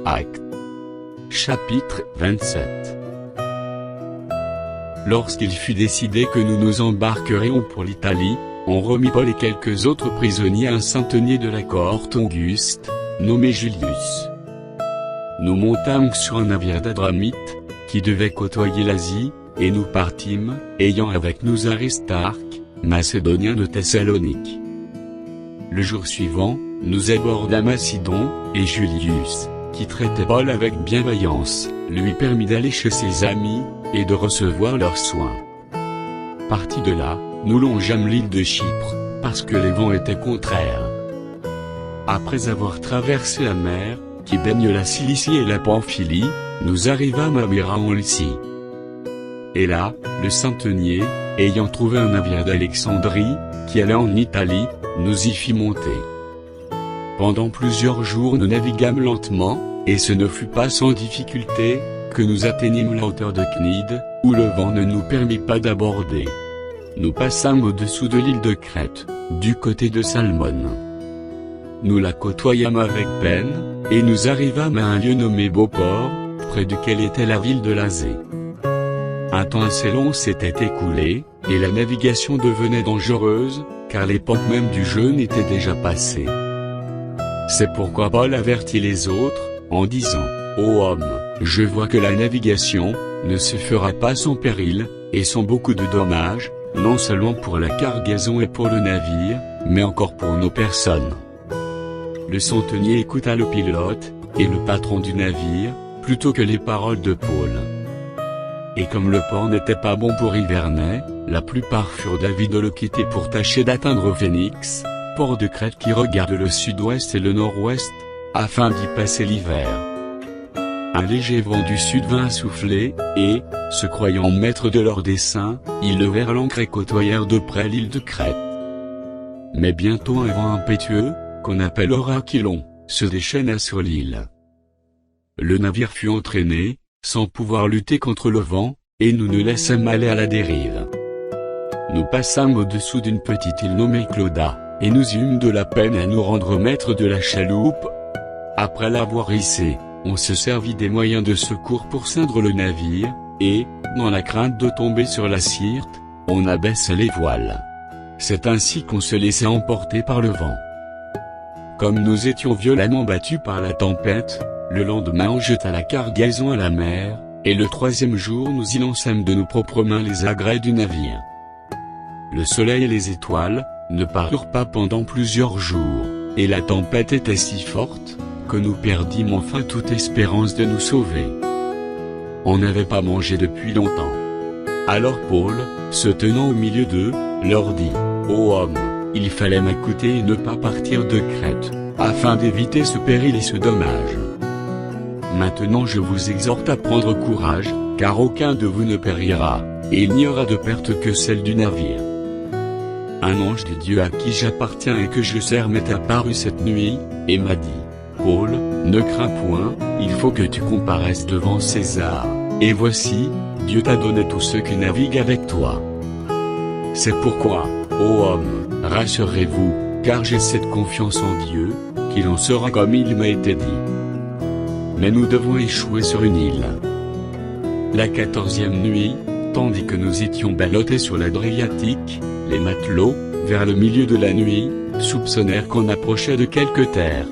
Actes. Chapitre 27. Lorsqu'il fut décidé que nous nous embarquerions pour l'Italie, on remit Paul et quelques autres prisonniers à un centenier de la cohorte Auguste, nommé Julius. Nous montâmes sur un navire d'Adramite, qui devait côtoyer l'Asie, et nous partîmes, ayant avec nous Aristarque, Macédonien de Thessalonique. Le jour suivant, nous abordâmes à Sidon, et Julius, qui traitait Paul avec bienveillance, lui permit d'aller chez ses amis, et de recevoir leurs soins. Partis de là, nous longeâmes l'île de Chypre, parce que les vents étaient contraires. Après avoir traversé la mer, qui baigne la Cilicie et la Pamphylie, nous arrivâmes à Myra en Lycie. Et là, le centenier, ayant trouvé un navire d'Alexandrie, qui allait en Italie, nous y fit monter. Pendant plusieurs jours nous naviguâmes lentement, et ce ne fut pas sans difficulté, que nous atteignîmes la hauteur de Cnide, où le vent ne nous permit pas d'aborder. Nous passâmes au-dessous de l'île de Crète, du côté de Salmone. Nous la côtoyâmes avec peine, et nous arrivâmes à un lieu nommé Beauport, près duquel était la ville de Lasée. Un temps assez long s'était écoulé, et la navigation devenait dangereuse, car l'époque même du jeûne était déjà passée. C'est pourquoi Paul avertit les autres, en disant, « Ô homme, je vois que la navigation ne se fera pas sans péril, et sans beaucoup de dommages, non seulement pour la cargaison et pour le navire, mais encore pour nos personnes. » Le centenier écouta le pilote, et le patron du navire, plutôt que les paroles de Paul. Et comme le port n'était pas bon pour Hivernais, la plupart furent d'avis de le quitter pour tâcher d'atteindre Phénix, port de Crète qui regarde le sud-ouest et le nord-ouest, afin d'y passer l'hiver. Un léger vent du sud vint à souffler, et, se croyant maîtres de leur dessein, ils levèrent l'ancre et côtoyèrent de près l'île de Crète. Mais bientôt un vent impétueux, qu'on appelle Oraquilon, se déchaîna sur l'île. Le navire fut entraîné, sans pouvoir lutter contre le vent, et nous nous laissâmes aller à la dérive. Nous passâmes au-dessous d'une petite île nommée Clauda, et nous eûmes de la peine à nous rendre maîtres de la chaloupe. Après l'avoir hissée, on se servit des moyens de secours pour ceindre le navire, et, dans la crainte de tomber sur la Syrte, on abaissa les voiles. C'est ainsi qu'on se laissait emporter par le vent. Comme nous étions violemment battus par la tempête, le lendemain on jeta la cargaison à la mer, et le troisième jour nous y lançâmes de nos propres mains les agrès du navire. Le soleil et les étoiles ne parurent pas pendant plusieurs jours, et la tempête était si forte, que nous perdîmes enfin toute espérance de nous sauver. On n'avait pas mangé depuis longtemps. Alors Paul, se tenant au milieu d'eux, leur dit, « Ô homme, il fallait m'écouter et ne pas partir de Crète, afin d'éviter ce péril et ce dommage. Maintenant je vous exhorte à prendre courage, car aucun de vous ne périra, et il n'y aura de perte que celle du navire. » Un ange de Dieu à qui j'appartiens et que je sers m'est apparu cette nuit, et m'a dit, « Paul, ne crains point, il faut que tu comparaisses devant César, et voici, Dieu t'a donné tous ceux qui naviguent avec toi. C'est pourquoi, ô homme, rassurez-vous, car j'ai cette confiance en Dieu, qu'il en sera comme il m'a été dit. Mais nous devons échouer sur une île. » La 14e nuit, tandis que nous étions ballottés sur l'Adriatique, les matelots, vers le milieu de la nuit, soupçonnèrent qu'on approchait de quelque terre.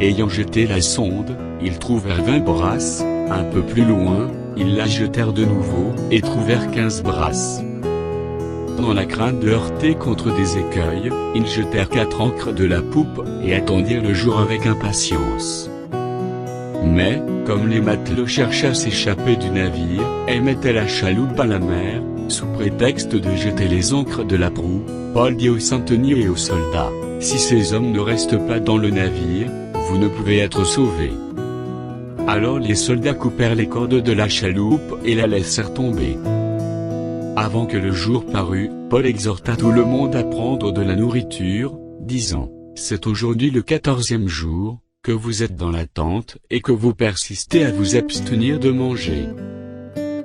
Ayant jeté la sonde, ils trouvèrent 20 brasses, un peu plus loin, ils la jetèrent de nouveau, et trouvèrent 15 brasses. Dans la crainte de heurter contre des écueils, ils jetèrent 4 ancres de la poupe, et attendirent le jour avec impatience. Mais, comme les matelots cherchaient à s'échapper du navire, et mettaient la chaloupe à la mer, sous prétexte de jeter les ancres de la proue, Paul dit aux centeniers et aux soldats, « Si ces hommes ne restent pas dans le navire, vous ne pouvez être sauvés. » Alors les soldats coupèrent les cordes de la chaloupe et la laissèrent tomber. Avant que le jour parût, Paul exhorta tout le monde à prendre de la nourriture, disant, « C'est aujourd'hui le 14e jour, que vous êtes dans la tente et que vous persistez à vous abstenir de manger.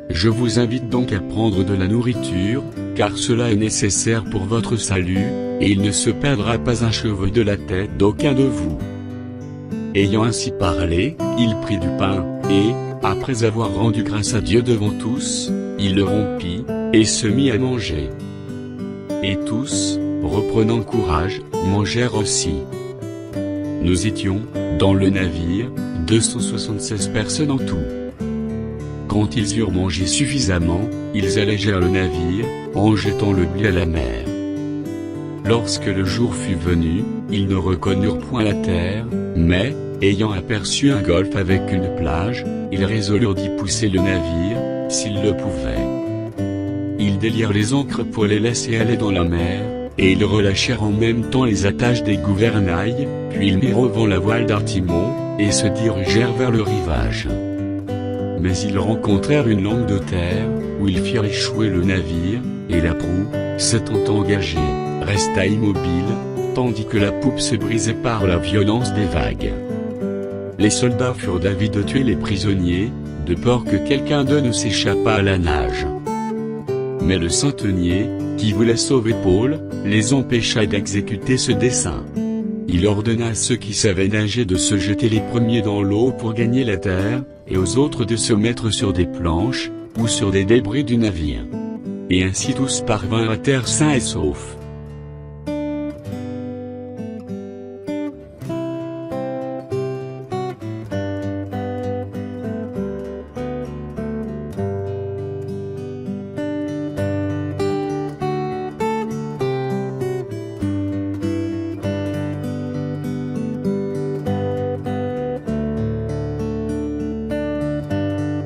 Je vous invite donc à prendre de la nourriture, car cela est nécessaire pour votre salut, et il ne se perdra pas un cheveu de la tête d'aucun de vous. » ayant ainsi parlé, il prit du pain, et, après avoir rendu grâce à Dieu devant tous, il le rompit, et se mit à manger. Et tous, reprenant courage, mangèrent aussi. Nous étions, dans le navire, 276 personnes en tout. Quand ils eurent mangé suffisamment, ils allégèrent le navire, en jetant le blé à la mer. Lorsque le jour fut venu, ils ne reconnurent point la terre, mais, ayant aperçu un golfe avec une plage, ils résolurent d'y pousser le navire, s'ils le pouvaient. Ils délièrent les ancres pour les laisser aller dans la mer, et ils relâchèrent en même temps les attaches des gouvernails, puis ils mirent au vent la voile d'Artimon, et se dirigèrent vers le rivage. Mais ils rencontrèrent une langue de terre, où ils firent échouer le navire, et la proue, s'étant engagée, resta immobile, tandis que la poupe se brisait par la violence des vagues. Les soldats furent d'avis de tuer les prisonniers, de peur que quelqu'un d'eux ne s'échappât à la nage. Mais le centenier, qui voulait sauver Paul, les empêcha d'exécuter ce dessein. Il ordonna à ceux qui savaient nager de se jeter les premiers dans l'eau pour gagner la terre, et aux autres de se mettre sur des planches, ou sur des débris du navire. Et ainsi tous parvinrent à terre sains et saufs.